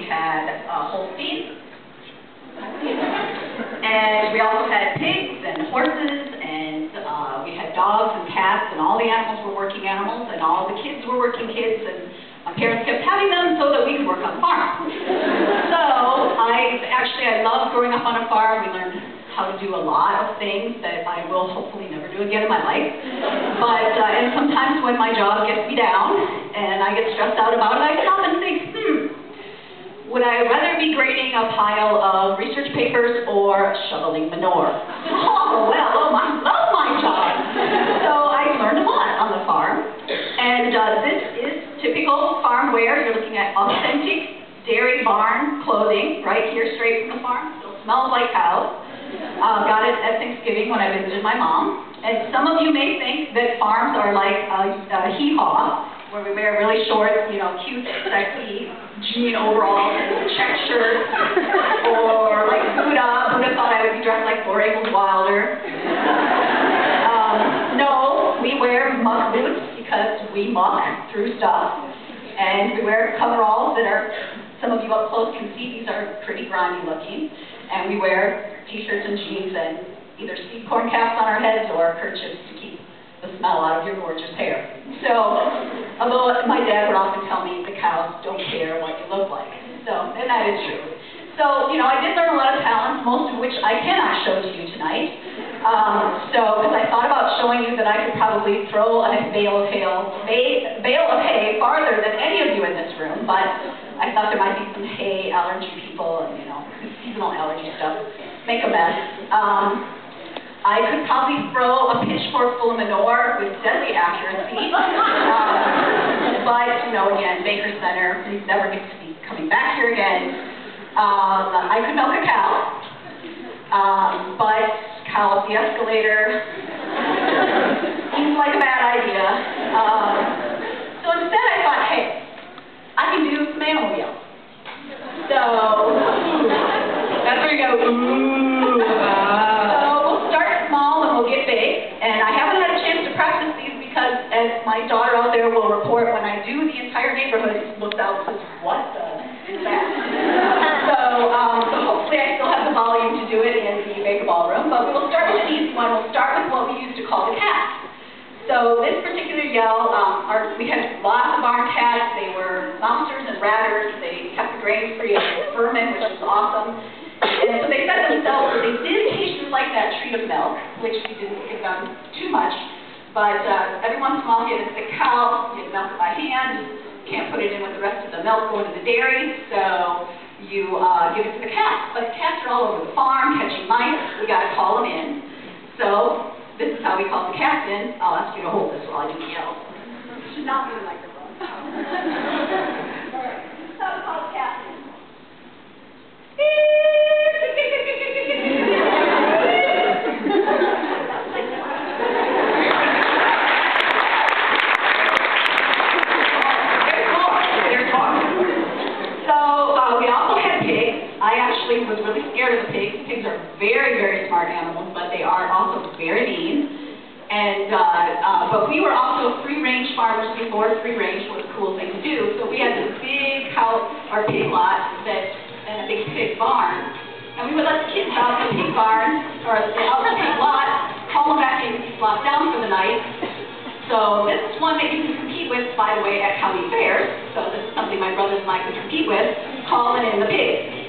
we had Holsteins, and we also had pigs and horses, and we had dogs and cats, and all the animals were working animals, and all the kids were working kids, and my parents kept having them so that we could work on the farm. So I loved growing up on a farm. We learned how to do a lot of things that I will hopefully never do again in my life. But, and sometimes when my job gets me down and I get stressed out about it, I stop and think, would I rather be grading a pile of research papers or shoveling manure? Oh, well, I love my job. So I learned a lot on the farm. And this is typical farm wear. You're looking at authentic dairy barn clothing right here straight from the farm. Still smells like cows. Got it at Thanksgiving when I visited my mom. And some of you may think that farms are like a hee-haw, where we wear really short, cute, sexy jean overalls and check shirts, or like Buddha. Buddha thought I would be dressed like Four Angles Wilder. No, we wear muck boots because we muck through stuff. And we wear coveralls that are, some of you up close can see these are pretty grimy looking. And we wear t-shirts and jeans and either seed corn caps on our heads or kerchiefs to keep the smell out of your gorgeous hair. So, although my dad would often tell me the cows don't care what you look like. So, and that is true. So, I did learn a lot of talents, most of which I cannot show to you tonight. Because I thought about showing you that I could probably throw a bale of hay farther than any of you in this room, but I thought there might be some hay allergy people and, seasonal allergy stuff. Make a mess. I could probably throw a pitchfork full of manure with deadly accuracy. But, again, Baker Center, please never get to be coming back here again. I could milk a cow. But cow up the escalator seems like a bad idea. So instead I thought, hey, I can do some animal yells. So that's where you go, ooh. So we'll start small and we'll get big. And I haven't had a chance to practice these because, as my daughter out there will report, when I do, the entire neighborhood looks out and says, what the is that? So hopefully I still have the volume to do it in the Baker Ballroom. But we'll start with an easy one. We'll start with what we used to call the cat. So this particular yell, we had lots of barn cats. They were mousers and ratters. They kept the grains free of vermin, which was awesome. And so they fed themselves, but they did occasionally like that treat of milk, which we didn't give them too much. But every once in a while, you had a sick cow, you had milk it by hand. You can't put it in with the rest of the milk going to the dairy, so you give it to the cats. But the cats are all over the farm catching mice. We got to call them in. So this is how we call the cats in. I'll ask you to hold this while I do the yell. You should not be the microphone. All right. This is how we call the cats in. I was really scared of the pigs. Pigs are very, very smart animals, but they are also very mean. And but we were also free-range farmers before. Free-range was a cool thing to do. So we had this big pig lot and a big pig barn, and we would let the kids out of the pig barn or out of the pig lot, call them back in, slop down for the night. So this is one that you can compete with, by the way, at county fairs. So this is something my brothers and I could compete with, calling in the pigs.